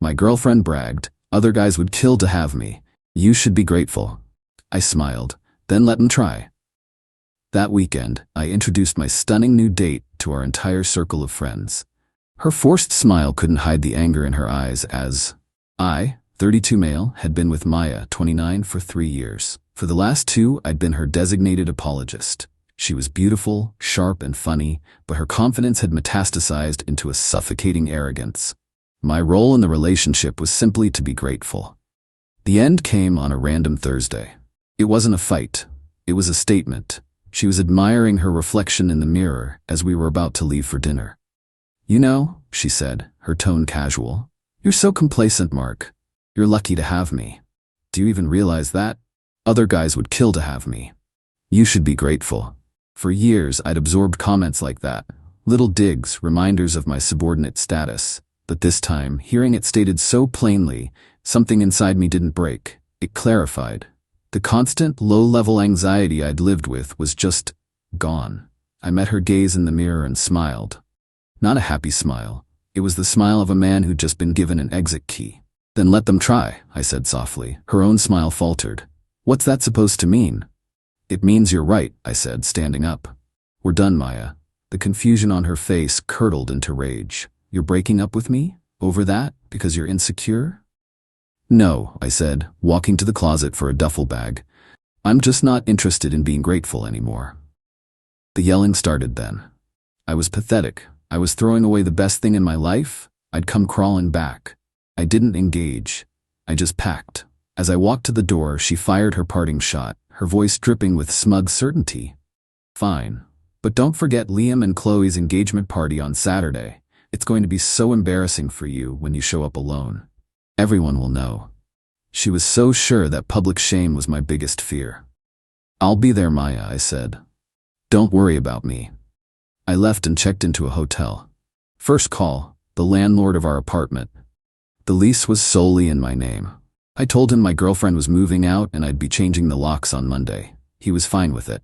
My girlfriend bragged. Other guys would kill to have me. You should be grateful. I smiled. Then let them try. That weekend, I introduced my stunning new date to our entire circle of friends. Her forced smile couldn't hide the anger in her eyes as I, 32 male, had been with Maya, 29, for 3 years. For the last 2, I'd been her designated apologist. She was beautiful, sharp, and funny, but her confidence had metastasized into a suffocating arrogance. My role in the relationship was simply to be grateful. The end came on a random Thursday. It wasn't a fight. It was a statement. She was admiring her reflection in the mirror as we were about to leave for dinner. You know, she said, her tone casual, you're so complacent, Mark. You're lucky to have me. Do you even realize that? Other guys would kill to have me. You should be grateful. For years, I'd absorbed comments like that, little digs, reminders of my subordinate status. But this time, hearing it stated so plainly, something inside me didn't break. It clarified. The constant, low-level anxiety I'd lived with was just gone. I met her gaze in the mirror and smiled. Not a happy smile. It was the smile of a man who'd just been given an exit key. Then let them try, I said softly. Her own smile faltered. What's that supposed to mean? It means you're right, I said, standing up. We're done, Maya. The confusion on her face curdled into rage. You're breaking up with me? Over that? Because you're insecure? No, I said, walking to the closet for a duffel bag. I'm just not interested in being grateful anymore. The yelling started then. I was pathetic. I was throwing away the best thing in my life. I'd come crawling back. I didn't engage. I just packed. As I walked to the door, she fired her parting shot, her voice dripping with smug certainty. Fine. But don't forget Liam and Qley's engagement party on Saturday. It's going to be so embarrassing for you when you show up alone. Everyone will know. She was so sure that public shame was my biggest fear. I'll be there, Maya, I said. Don't worry about me. I left and checked into a hotel. First call, the landlord of our apartment. The lease was solely in my name. I told him my girlfriend was moving out and I'd be changing the locks on Monday. He was fine with it.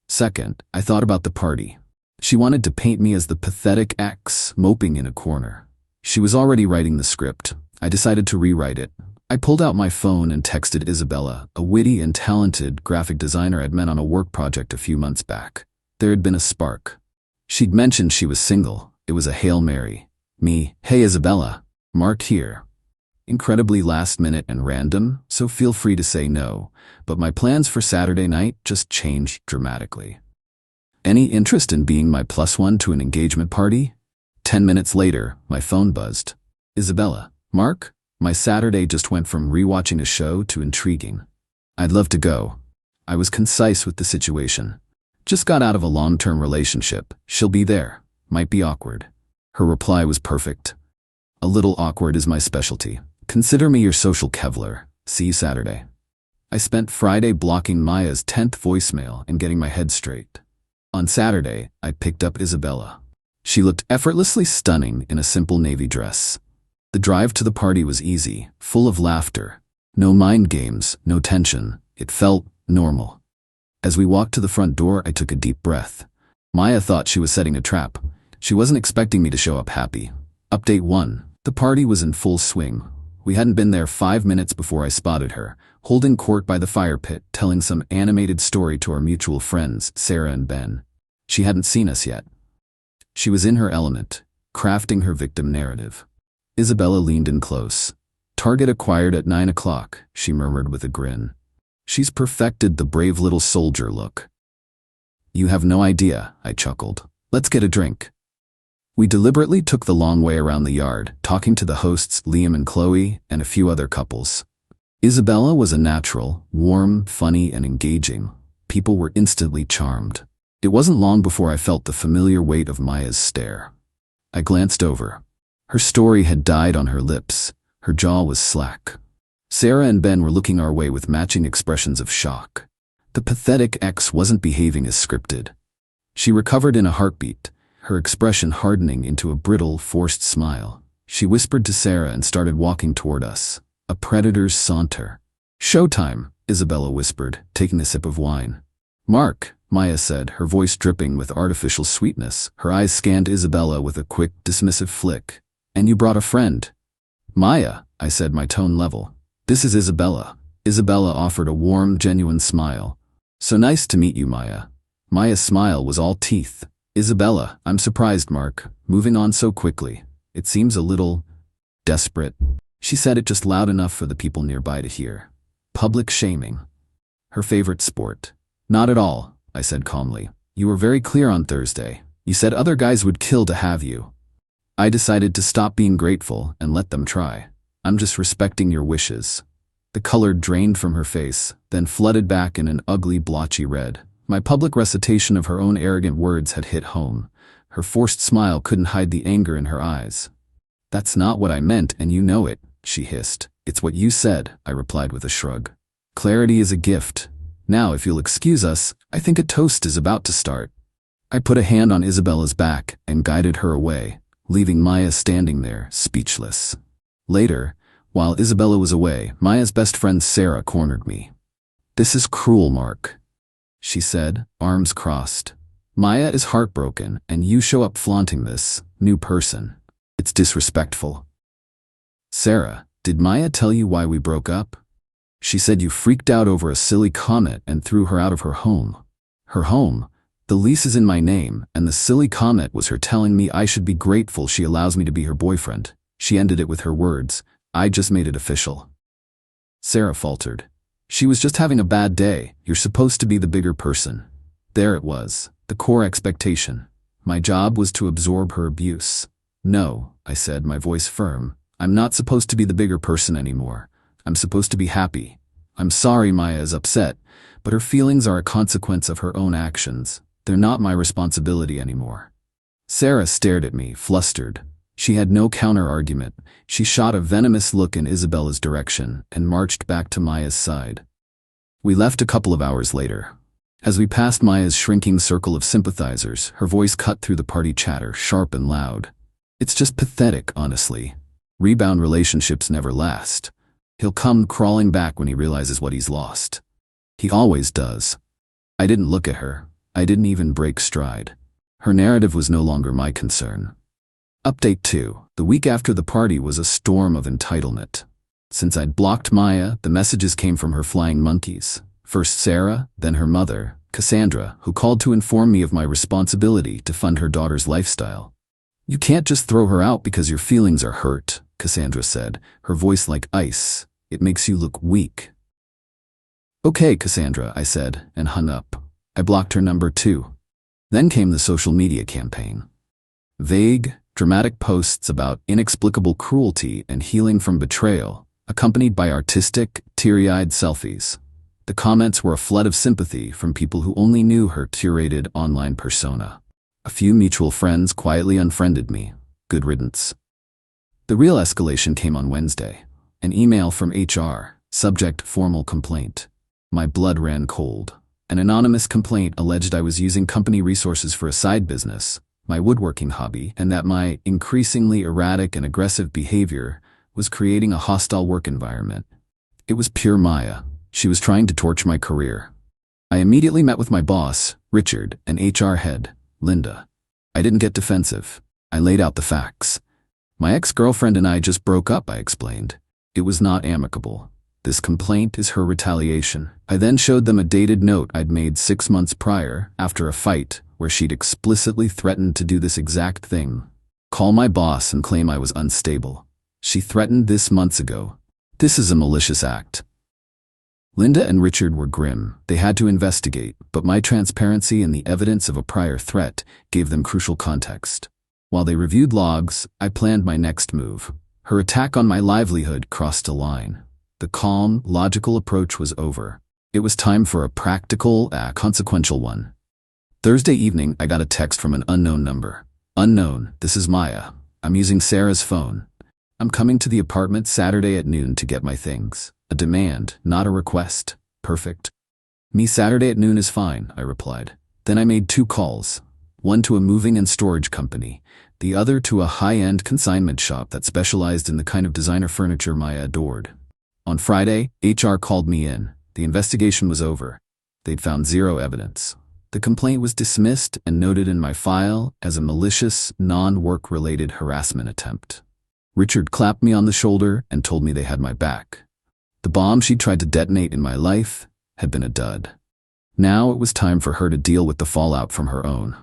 Second, I thought about the party. She wanted to paint me as the pathetic ex, moping in a corner. She was already writing the script. I decided to rewrite it. I pulled out my phone and texted Isabella, a witty and talented graphic designer I'd met on a work project a few months back. There had been a spark. She'd mentioned she was single. It was a Hail Mary. Me, hey Isabella, Mark here. Incredibly last minute and random, so feel free to say no, but my plans for Saturday night just changed dramatically. Any interest in being my +1 to an engagement party? 10 minutes later, my phone buzzed. Isabella, Mark, my Saturday just went from rewatching a show to intriguing. I'd love to go. I was concise with the situation. Just got out of a long-term relationship. She'll be there. Might be awkward. Her reply was perfect. A little awkward is my specialty. Consider me your social Kevlar. See you Saturday. I spent Friday blocking Maya's 10th voicemail and getting my head straight. On Saturday, I picked up Isabella. She looked effortlessly stunning in a simple navy dress. The drive to the party was easy, full of laughter. No mind games, no tension. It felt normal. As we walked to the front door, I took a deep breath. Maya thought she was setting a trap. She wasn't expecting me to show up happy. Update 1. The party was in full swing. We hadn't been there 5 minutes before I spotted her, holding court by the fire pit, telling some animated story to our mutual friends, Sarah and Ben. She hadn't seen us yet. She was in her element, crafting her victim narrative. Isabella leaned in close. Target acquired at 9 o'clock, she murmured with a grin. She's perfected the brave little soldier look. You have no idea, I chuckled. Let's get a drink. We deliberately took the long way around the yard, talking to the hosts Liam and Qley and a few other couples. Isabella was a natural, warm, funny, and engaging. People were instantly charmed. It wasn't long before I felt the familiar weight of Maya's stare. I glanced over. Her story had died on her lips. Her jaw was slack. Sarah and Ben were looking our way with matching expressions of shock. The pathetic ex wasn't behaving as scripted. She recovered in a heartbeat, her expression hardening into a brittle, forced smile. She whispered to Sarah and started walking toward us. A predator's saunter. Showtime, Isabella whispered, taking a sip of wine. Mark, Maya said, her voice dripping with artificial sweetness. Her eyes scanned Isabella with a quick, dismissive flick. And you brought a friend. Maya, I said, my tone level. This is Isabella. Isabella offered a warm, genuine smile. So nice to meet you, Maya. Maya's smile was all teeth. Isabella, I'm surprised, Mark. Moving on so quickly. It seems a little desperate. She said it just loud enough for the people nearby to hear. Public shaming. Her favorite sport. Not at all, I said calmly. You were very clear on Thursday. You said other guys would kill to have you. I decided to stop being grateful and let them try. I'm just respecting your wishes. The color drained from her face, then flooded back in an ugly, blotchy red. My public recitation of her own arrogant words had hit home. Her forced smile couldn't hide the anger in her eyes. That's not what I meant, and you know it, she hissed. It's what you said, I replied with a shrug. Clarity is a gift. Now, if you'll excuse us, I think a toast is about to start. I put a hand on Isabella's back and guided her away, leaving Maya standing there, speechless. Later, while Isabella was away, Maya's best friend Sarah cornered me. This is cruel, Mark, she said, arms crossed. Maya is heartbroken, and you show up flaunting this new person. It's disrespectful. Sarah, did Maya tell you why we broke up? She said you freaked out over a silly comment and threw her out of her home. Her home? The lease is in my name, and the silly comment was her telling me I should be grateful she allows me to be her boyfriend. She ended it with her words, I just made it official. Sarah faltered. She was just having a bad day. You're supposed to be the bigger person. There it was, the core expectation. My job was to absorb her abuse. No, I said, my voice firm. I'm not supposed to be the bigger person anymore. I'm supposed to be happy. I'm sorry Maya is upset, but her feelings are a consequence of her own actions. They're not my responsibility anymore. Sarah stared at me, flustered. She had no counter-argument. She shot a venomous look in Isabella's direction and marched back to Maya's side. We left a couple of hours later. As we passed Maya's shrinking circle of sympathizers, her voice cut through the party chatter, sharp and loud. It's just pathetic, honestly. Rebound relationships never last. He'll come crawling back when he realizes what he's lost. He always does. I didn't look at her. I didn't even break stride. Her narrative was no longer my concern. Update 2. The week after the party was a storm of entitlement. Since I'd blocked Maya, the messages came from her flying monkeys. First Sarah, then her mother, Cassandra, who called to inform me of my responsibility to fund her daughter's lifestyle. You can't just throw her out because your feelings are hurt, Cassandra said, her voice like ice. It makes you look weak. Okay, Cassandra, I said, and hung up. I blocked her number too. Then came the social media campaign. Vague, dramatic posts about inexplicable cruelty and healing from betrayal, accompanied by artistic, teary-eyed selfies. The comments were a flood of sympathy from people who only knew her curated online persona. A few mutual friends quietly unfriended me. Good riddance. The real escalation came on Wednesday. An email from HR, subject formal complaint. My blood ran cold. An anonymous complaint alleged I was using company resources for a side business, my woodworking hobby, and that my increasingly erratic and aggressive behavior was creating a hostile work environment. It was pure Maya. She was trying to torch my career. I immediately met with my boss, Richard, and HR head, Linda. I didn't get defensive. I laid out the facts. My ex-girlfriend and I just broke up, I explained. It was not amicable. This complaint is her retaliation. I then showed them a dated note I'd made 6 months prior, after a fight, where she'd explicitly threatened to do this exact thing. Call my boss and claim I was unstable. She threatened this months ago. This is a malicious act. Linda and Richard were grim. They had to investigate, but my transparency and the evidence of a prior threat gave them crucial context. While they reviewed logs, I planned my next move. Her attack on my livelihood crossed a line. The calm, logical approach was over. It was time for a practical, consequential one. Thursday evening, I got a text from an unknown number. Unknown, this is Maya. I'm using Sarah's phone. I'm coming to the apartment Saturday at noon to get my things. A demand, not a request. Perfect. Me Saturday at noon is fine, I replied. Then I made 2 calls. One to a moving and storage company, the other to a high-end consignment shop that specialized in the kind of designer furniture Maya adored. On Friday, HR called me in. The investigation was over. They'd found 0 evidence. The complaint was dismissed and noted in my file as a malicious, non-work-related harassment attempt. Richard clapped me on the shoulder and told me they had my back. The bomb she'd tried to detonate in my life had been a dud. Now it was time for her to deal with the fallout from her own.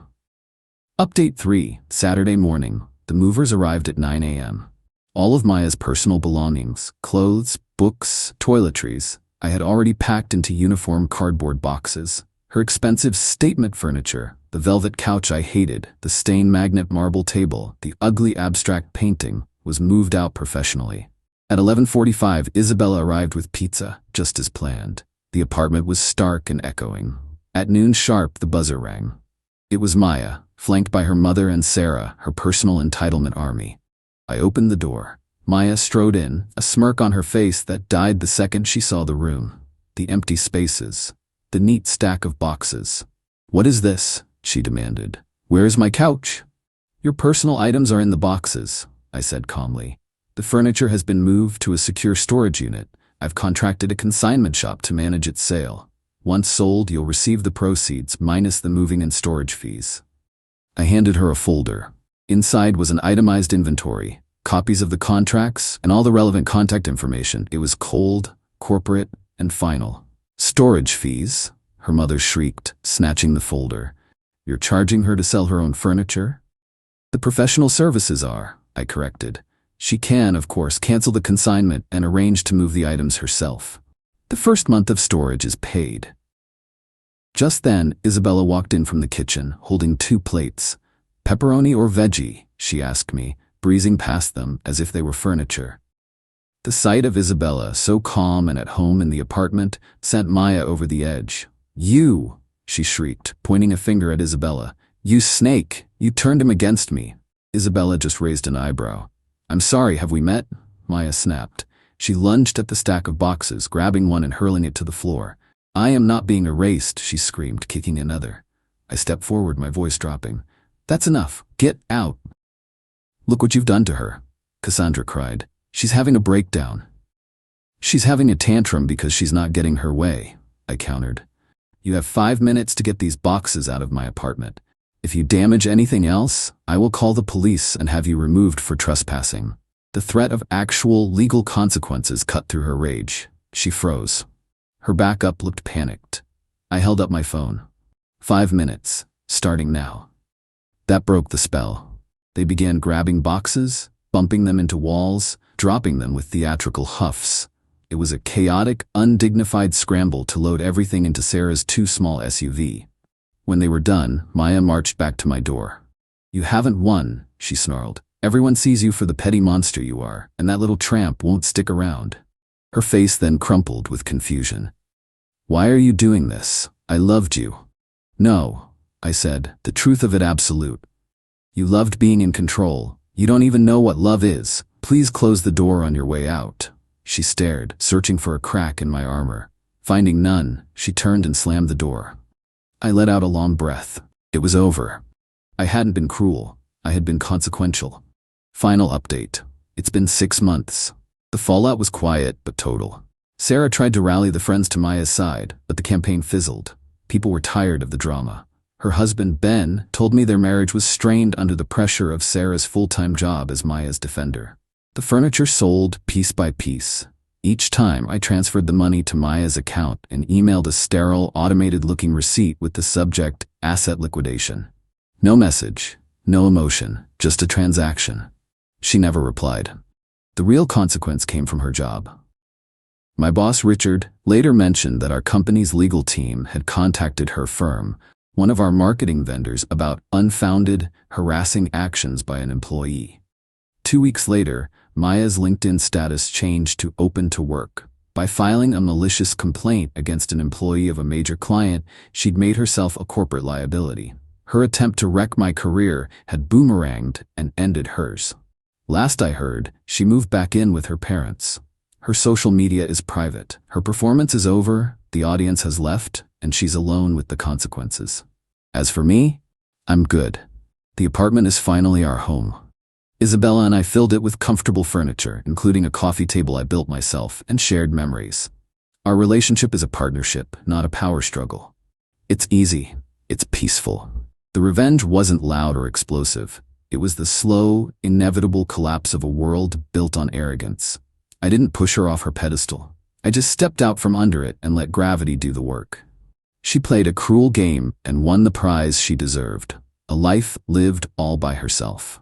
Update 3, Saturday morning. The movers arrived at 9 a.m. All of Maya's personal belongings, clothes, books, toiletries, I had already packed into uniform cardboard boxes. Her expensive statement furniture, the velvet couch I hated, the stain magnet marble table, the ugly abstract painting, was moved out professionally. At 11:45, Isabella arrived with pizza, just as planned. The apartment was stark and echoing. At noon sharp, the buzzer rang. It was Maya, flanked by her mother and Sarah, her personal entitlement army. I opened the door. Maya strode in, a smirk on her face that died the second she saw the room. The empty spaces. The neat stack of boxes. "What is this?" she demanded. "Where is my couch?" "Your personal items are in the boxes," I said calmly. "The furniture has been moved to a secure storage unit. I've contracted a consignment shop to manage its sale. Once sold, you'll receive the proceeds minus the moving and storage fees." I handed her a folder. Inside was an itemized inventory, copies of the contracts, and all the relevant contact information. It was cold, corporate, and final. "Storage fees?" her mother shrieked, snatching the folder. "You're charging her to sell her own furniture?" "The professional services are," I corrected. "She can, of course, cancel the consignment and arrange to move the items herself. The first month of storage is paid." Just then, Isabella walked in from the kitchen, holding 2 plates. "Pepperoni or veggie?" she asked me, breezing past them as if they were furniture. The sight of Isabella, so calm and at home in the apartment, sent Maya over the edge. "You!" she shrieked, pointing a finger at Isabella. "You snake! You turned him against me." Isabella just raised an eyebrow. "I'm sorry, have we met?" Maya snapped. She lunged at the stack of boxes, grabbing one and hurling it to the floor. "I am not being erased," she screamed, kicking another. I stepped forward, my voice dropping. "That's enough. Get out." "Look what you've done to her," Cassandra cried. "She's having a breakdown." "She's having a tantrum because she's not getting her way," I countered. "You have 5 minutes to get these boxes out of my apartment. If you damage anything else, I will call the police and have you removed for trespassing." The threat of actual legal consequences cut through her rage. She froze. Her backup looked panicked. I held up my phone. 5 minutes, starting now. That broke the spell. They began grabbing boxes, bumping them into walls, dropping them with theatrical huffs. It was a chaotic, undignified scramble to load everything into Sarah's too small SUV. When they were done, Maya marched back to my door. "You haven't won," she snarled. "Everyone sees you for the petty monster you are, and that little tramp won't stick around." Her face then crumpled with confusion. "Why are you doing this? I loved you." "No," I said, the truth of it absolute. "You loved being in control. You don't even know what love is. Please close the door on your way out." She stared, searching for a crack in my armor. Finding none, she turned and slammed the door. I let out a long breath. It was over. I hadn't been cruel. I had been consequential. Final update. It's been 6 months. The fallout was quiet but total. Sarah tried to rally the friends to Maya's side, but the campaign fizzled. People were tired of the drama. Her husband, Ben, told me their marriage was strained under the pressure of Sarah's full-time job as Maya's defender. The furniture sold piece by piece. Each time I transferred the money to Maya's account and emailed a sterile, automated-looking receipt with the subject, asset liquidation. No message, no emotion, just a transaction. She never replied. The real consequence came from her job. My boss, Richard, later mentioned that our company's legal team had contacted her firm, one of our marketing vendors, about unfounded, harassing actions by an employee. 2 weeks later, Maya's LinkedIn status changed to open to work. By filing a malicious complaint against an employee of a major client, she'd made herself a corporate liability. Her attempt to wreck my career had boomeranged and ended hers. Last I heard, she moved back in with her parents. Her social media is private. Her performance is over, the audience has left, and she's alone with the consequences. As for me, I'm good. The apartment is finally our home. Isabella and I filled it with comfortable furniture, including a coffee table I built myself, and shared memories. Our relationship is a partnership, not a power struggle. It's easy. It's peaceful. The revenge wasn't loud or explosive. It was the slow, inevitable collapse of a world built on arrogance. I didn't push her off her pedestal. I just stepped out from under it and let gravity do the work. She played a cruel game and won the prize she deserved. A life lived all by herself.